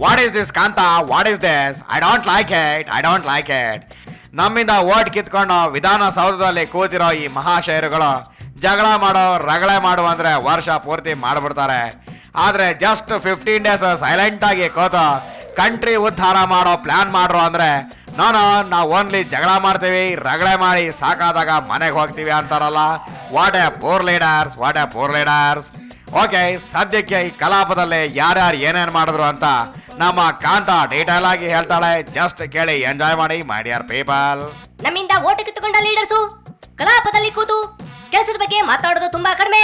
What is this, Kanta? What is this? I don't like it. I don't like it. ನಮ್ಮಿಂದ vote ಕಿತ್ಕೊಂಡು ವಿಧಾನಸೌಧದಲ್ಲಿ ಕೂತಿರೋ ಈ ಮಹಾಶಯರುಗಳು ಜಗಳ ಮಾಡೋ ರಗಳೆ ಮಾಡು ಅಂದ್ರೆ ವರ್ಷ ಪೂರ್ತಿ ಮಾಡ್ಬಿಡ್ತಾರೆ. ಆದ್ರೆ ಜಸ್ಟ್ 15 ಡೇಸ್ ಸೈಲೆಂಟ್ ಆಗಿ ಕೂತು ಕಂಟ್ರಿ ಉದ್ಧಾರ ಮಾಡೋ ಪ್ಲಾನ್ ಮಾಡ್ರು ಅಂದ್ರೆ ನಾವು ಓನ್ಲಿ ಜಗಳ ಮಾಡ್ತೀವಿ, ರಗಳೆ ಮಾಡಿ ಸಾಕಾದಾಗ ಮನೆಗೆ ಹೋಗ್ತೀವಿ ಅಂತಾರಲ್ಲ. What A poor leaders, what A poor leaders. Okay, ಸದ್ಯಕ್ಕೆ ಈ ಕಲಾಪದಲ್ಲಿ ಯಾರ್ಯಾರು ಏನೇನು ಮಾಡಿದ್ರು ಅಂತ ನಮ್ಮ ಕಾಂತ ಡೀಟೇಲ್ ಆಗಿ ಹೇಳ್ತಾಳೆ. ಜಸ್ಟ್ ಕೇಳಿ ಎಂಜಾಯ್ ಮಾಡಿ ಮೈ ಡಿಯರ್ ಪೀಪಲ್. ನಮ್ಮಿಂದ ಓಟ್ ಕಿತ್ತುಕೊಂಡ ಲೀಡರ್ಸು ಕಲಾಪದಲ್ಲಿ ಕೂತು ಕೆಲಸದ ಬಗ್ಗೆ ಮಾತಾಡೋದು ತುಂಬಾ ಕಡಿಮೆ,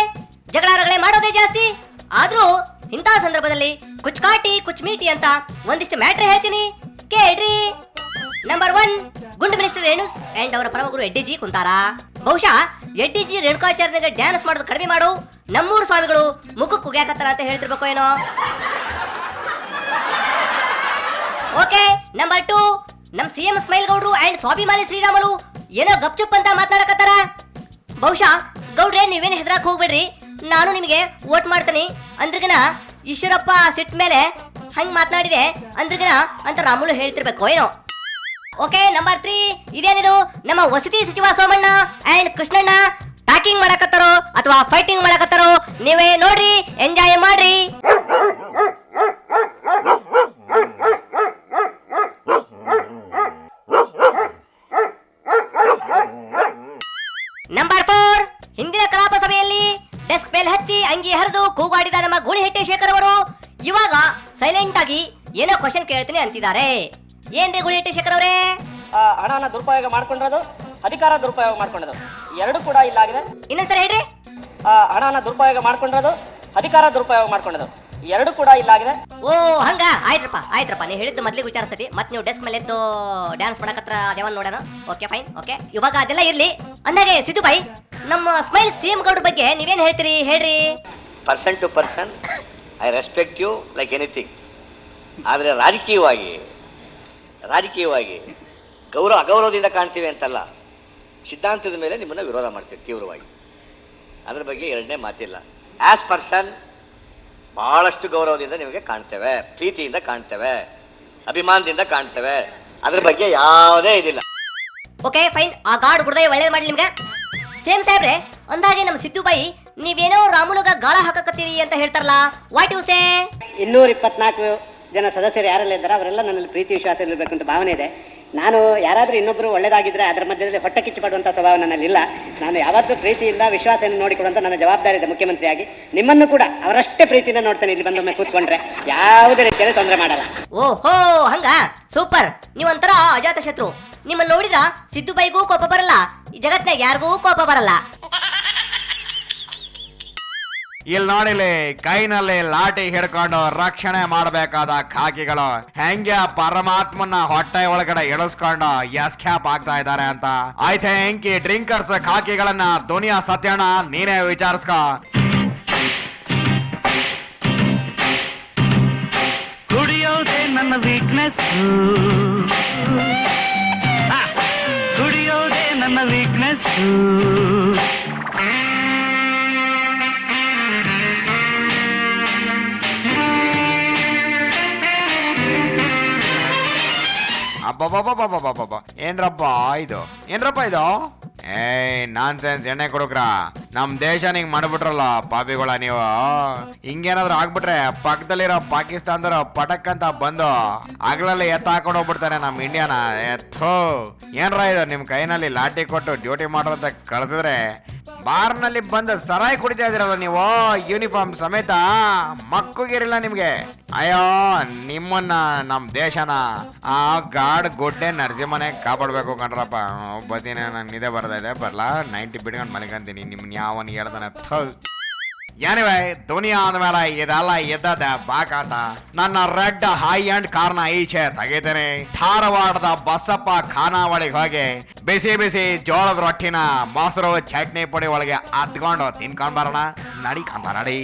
ಜಗಳ ರಗಳೆ ಮಾಡೋದೇ ಜಾಸ್ತಿ. ಆದ್ರೂ ಇಂಥ ಸಂದರ್ಭದಲ್ಲಿ ಕುಚ್ಕಾಟಿ ಕುಚ್ಮೀಟಿ ಅಂತ ಒಂದಿಷ್ಟು ಮ್ಯಾಟ್ರ್ ಹೇಳ್ತೀನಿ, ಕೇಳ್ರಿ. ನಂಬರ್ 1, ಗುಂಡು ಮಿನಿಸ್ಟರ್ ರೇಣುಸ್ ಅಂಡ್ ಅವರ ಪರಮಗುರು ಎಡ್ಡಿಜಿ ಕುಂತಾರ. ಬಹುಶಃ ಎಡ್ಡಿಜಿ ರೇಣುಕಾಚಾರ್ಯನಿಗೆ ಡ್ಯಾನ್ಸ್ ಮಾಡೋದು ಕಡಿಮೆ ಮಾಡು, ನಮ್ಮೂರು ಸ್ವಾಮಿಗಳು ಮುಖಕ್ಕೆ ಕುಗ್ಯಾಕತ್ತಾರ ಅಂತ ಹೇಳ್ತಿರ್ಬೇಕು ಏನೋ. ಓಕೆ, ನಂಬರ್ 2, ನಮ್ CM ಸ್ಮೈಲ್ ಗೌಡ್ರು ಅಂಡ್ ಸ್ವಾಭಿಮಾನಿ ಶ್ರೀರಾಮುಲು ಏನೋ ಗಪ್ಚುಪ್ ಅಂತ ಮಾತನಾಡಕತ್ತಾರ. ಬಹುಶಃ ಗೌಡ್ರೆ ನೀವೇನು ಹೆದರಾಕ್ ಹೋಗ್ಬೇಡ್ರಿ, ನಾನು ನಿಮಗೆ ವೋಟ್ ಮಾಡ್ತೀನಿ ಅಂದ್ರಗನ ಈಶ್ವರಪ್ಪ ಸಿಟ್ ಮೇಲೆ ಹಂಗ್ ಮಾತನಾಡಿದೆ ಅಂದ್ರಗನ ಅಂತ ರಾಮುಲು ಹೇಳ್ತಿರ್ಬೇಕು ಏನೋ. ಓಕೆ, ನಂಬರ್ 3, ಇದೇನಿದು ನಮ್ಮ ವಸತಿ ಸಚಿವ ಸೋಮಣ್ಣ ಅಂಡ್ ಕೃಷ್ಣಣ್ಣ ಟಾಕಿಂಗ್ ಮಾಡಕತ್ತಾರೋ ಅಥವಾ ಫೈಟಿಂಗ್ ಮಾಡಕತ್ತಾರೋ ನೀವೇ ನೋಡ್ರಿ, ಎಂಜಾಯ್ ಮಾಡ್ರಿ. ನಂಬರ್ 4, ಹಿಂದಿನ ಕಲಾಪ ಸಭೆಯಲ್ಲಿ ಡೆಸ್ಕ್ ಮೇಲೆ ಹತ್ತಿ ಅಂಗಿ ಹರಿದು ಕೂಗಾಡಿದ ನಮ್ಮ ಗೂಳಿಹಟ್ಟಿ ಶೇಖರ್ ಅವರು ಇವಾಗ ಸೈಲೆಂಟ್ ಆಗಿ ಏನೋ ಕ್ವಶನ್ ಕೇಳ್ತೀನಿ ಅಂತಿದ್ದಾರೆ. ಏನ್ರಿ ಗೂಳಿಹಟ್ಟಿ ಶೇಖರ್ ಅವರೇ? ಹಣನ ದುರುಪಯೋಗ ಮಾಡ್ಕೊಂಡಿರೋದು, ಅಧಿಕಾರ ದುರುಪಯೋಗ ಮಾಡ್ಕೊಂಡಿರೋದು ಎರಡು ಕೂಡ ಇಲ್ಲ ಆಗಿದೆ. ಇನ್ನೊಂದ್ಸರಿ ಹೇಳ್ರಿ. ಹಣನ ದುರುಪಯೋಗ ಮಾಡ್ಕೊಂಡಿರೋದು, ಅಧಿಕಾರ ದುರುಪಯೋಗ ಮಾಡ್ಕೊಂಡಿರೋದು ಎರಡು ಕೂಡ ಇಲ್ಲ ಆಗಿದೆ. ಓ ಹಂಗ, ಆಯ್ತ್ರಪ್ಪ ನೀವು ಹೇಳಿದ್ದು ಮೊದ್ಲಿಗೆ ವಿಚಾರಿಸ್ತೈತಿ. ಮತ್ತೆ ನೀವು ಡೆಸ್ಕ್ ಮೇಲೆ ಎದ್ದು ಡ್ಯಾನ್ಸ್ ಮಾಡಕತ್ರ ಅದೇವನ್ ನೋಡೋಣ. Okay fine, okay. ಇವಾಗ ಅದೆಲ್ಲ ಇರ್ಲಿ. ಅಂದಾಗೆ ಸಿದ್ದು ಭಾಯ್, ನಮ್ಮ ಸ್ಮೈಲ್ CM ಗೌಡ್ರ ಬಗ್ಗೆ ನೀವೇನ್ ಹೇಳ್ತೀರಿ ಹೇಳ್ರಿ. Person to person I respect you like anything. ಆದರೆ ರಾಜಕೀಯವಾಗಿ ಅಗೌರವದಿಂದ ಕಾಣ್ತೀವಿ ಅಂತಲ್ಲ, ಸಿದ್ಧಾಂತದ ಮೇಲೆ ನಿಮ್ಮನ್ನು ವಿರೋಧ ಮಾಡ್ತೀವಿ ತೀವ್ರವಾಗಿ. ಅದ್ರ ಬಗ್ಗೆ ಎರಡನೇ ಮಾತಿಲ್ಲ. ಆಸ್ ಪರ್ಸನ್ ಬಹಳಷ್ಟು ಗೌರವದಿಂದ ನಿಮಗೆ ಕಾಣ್ತೇವೆ, ಪ್ರೀತಿಯಿಂದ ಕಾಣ್ತೇವೆ, ಅಭಿಮಾನದಿಂದ ಕಾಣ್ತೇವೆ. ಅದ್ರ ಬಗ್ಗೆ ಯಾವುದೇ ಇದಿಲ್ಲ. ಓಕೆ ಫೈನ್, ಆ ಗಾಡ್ ಗುಡ್ದೈ ಒಳ್ಳೇದು ಮಾಡಿ ನಿಮ್ಗೆ. ಸೇಮ್ ಸಾಹೇಬ್ರೆ, ಅಂದಾಗೆ ನಮ್ಮ ಸಿದ್ದು ಬಾಯಿ ನೀವೇನೋ ರಾಮುಲುಗ ಗಾಳ ಹಾಕಕತ್ತೀರಿ ಅಂತ ಹೇಳ್ತಾರಲ್ಲ, ವಾಟ್ ಯು ಸೇ? 224 ಜನ ಸದಸ್ಯರು ಯಾರೆಲ್ಲ ಇದ್ದಾರೆ ಅವರೆಲ್ಲ ನನ್ನಲ್ಲಿ ಪ್ರೀತಿ ವಿಶ್ವಾಸ ಇರಬೇಕಂತ ಭಾವನೆ ಇದೆ. ನಾನು ಯಾರಾದರೂ ಇನ್ನೊಬ್ಬರು ಒಳ್ಳೆದಾಗಿದ್ರೆ ಅದರ ಮಧ್ಯದಲ್ಲಿ ಹೊಟ್ಟೆ ಕಿಚ್ಚು ಪಡುವಂಥ ಸ್ವಭಾವ ನನ್ನಲ್ಲಿಲ್ಲ. ನಾನು ಯಾವತ್ತೂ ಪ್ರೀತಿಯಿಂದ ವಿಶ್ವಾಸವನ್ನು ನೋಡಿಕೊಡುವಂಥ ನನ್ನ ಜವಾಬ್ದಾರಿ ಇದೆ ಮುಖ್ಯಮಂತ್ರಿಯಾಗಿ. ನಿಮ್ಮನ್ನು ಕೂಡ ಅವರಷ್ಟೇ ಪ್ರೀತಿಯಿಂದ ನೋಡ್ತಾನೆ. ಇಲ್ಲಿ ಬಂದೊಮ್ಮೆ ಕೂತ್ಕೊಂಡ್ರೆ ಯಾವುದೇ ರೀತಿಯಲ್ಲಿ ತೊಂದರೆ ಮಾಡಲ್ಲ. ಓಹೋ ಹಂಗ, ಸೂಪರ್. ನೀವೊಂಥರ ಅಜಾತ ಶತ್ರು. ನಿಮ್ಮನ್ನು ನೋಡಿದ್ರ ಸಿದ್ದು ಬೈಗೂ ಕೋಪ ಬರಲ್ಲ, ಈ ಜಗತ್ನಾಗ ಯಾರಿಗೂ ಕೋಪ ಬರಲ್ಲ. ಇಲ್ಲಿ ನೋಡಿಲಿ, ಕೈನಲ್ಲಿ ಲಾಠಿ ಹಿಡ್ಕೊಂಡು ರಕ್ಷಣೆ ಮಾಡಬೇಕಾದ ಖಾಕಿಗಳು ಹೆಂಗೆ ಪರಮಾತ್ಮನ ಹೊಟ್ಟೆ ಒಳಗಡೆ ಇಳಿಸ್ಕೊಂಡು ಎಸ್ಕ್ಯಾಪ್ ಆಗ್ತಾ ಇದ್ದಾರೆ ಅಂತ. ಐ ಥಿಂಕ್ ಈ ಡ್ರಿಂಕರ್ಸ್ ಖಾಕಿಗಳನ್ನ ದುನಿಯಾ ಸತ್ಯಣ್ಣ ನೀನೇ ವಿಚಾರಿಸ್ಕೊ. ಕುಡಿಯೋದೇ ನನ್ನ ವೀಕ್ನೆಸ್, ಕುಡಿಯೋದೇ ನನ್ನ ವೀಕ್ನೆಸ್. ಅಬ್ಬಬ್ಬಬ್ಬಬ್ಬಬ್ಬಬ್ಬ, ಏನ್ರಪ್ಪ ಇದು? ನಾನ್ಸೆನ್ಸ್ ಎಣ್ಣೆ ಕೊಡುಕ್ರ. ನಮ್ ದೇಶ ನಿಂಗ್ ಮಾಡ್ಬಿಟ್ರಲ್ಲ ಪಾಪಿಗಳ ನೀವು. ಹಿಂಗೇನಾದ್ರು ಆಗ್ಬಿಟ್ರೆ ಪಕ್ಕದಲ್ಲಿರೋ ಪಾಕಿಸ್ತಾನದವ್ರು ಪಟಕ್ ಅಂತ ಬಂದು ಆಗ್ಲಲ್ಲಿ ಎತ್ತ ಹಾಕೊಂಡು ಹೋಗ್ಬಿಡ್ತಾರೆ ನಮ್ ಇಂಡಿಯಾನ. ಎತ್ತೋ ಏನ್ರ ಇದು, ನಿಮ್ ಕೈನಲ್ಲಿ ಲಾಠಿ ಕೊಟ್ಟು ಡ್ಯೂಟಿ ಮಾಡೋದಂತ ಕಳ್ಸಿದ್ರೆ ಬಾರ್ನಲ್ಲಿ ಬಂದು ಸರಾಯಿ ಕುಡಿತಾ ಇದೀರಲ್ಲ ನೀವು, ಯೂನಿಫಾರ್ಮ್ ಸಮೇತ. ಮಕ್ಕಳಿಗಿರಿಲ್ಲ ನಿಮ್ಗೆ. ಅಯ್ಯೋ ನಿಮ್ಮನ್ನ ನಮ್ ದೇಶನ ಆ ಗಾಡ್ ಗುಡ್ಡೆ ನರಸಿಂಹನೆ ಕಾಪಾಡ್ಬೇಕು ಕಣ್ರಪ್ಪ. ಬತ್ತೀನಿ, ನಂಗೆ ನಿದ್ದೆ ಬರ್ತಾ ಬರ್ಲಾ, 90 ಬಿಡ್ಕೊಂಡು ಮನೆಗಂತೀನಿ. ನಿಮ್ನ ಯಾವನ್ ಹೇಳ್ತಾನೆ. ಏನಿವೆ ದುನಿಯಾ ಅಂದ್ಮೇಲೆ ಇದೆಲ್ಲ ಎದ್ದದ ಬಾಕಾತ. ನನ್ನ ರೆಡ್ ಹೈ ಅಂಡ್ ಕಾರ್ನ ಈಚೆ ತೆಗಿತೇನೆ. ಧಾರವಾಡದ ಬಸಪ್ಪ ಖಾನಾವಳಿಗೆ ಹೋಗಿ ಬಿಸಿ ಬಿಸಿ ಜೋಳದ ರೊಟ್ಟಿನ ಮೊಸರು ಚಟ್ನಿ ಪುಡಿ ಒಳಗೆ ಅದ್ಕೊಂಡು ತಿನ್ಕೊಂಡ್ ಬರೋಣ. ನಡಿ ಕಾಂತ ನಡಿ.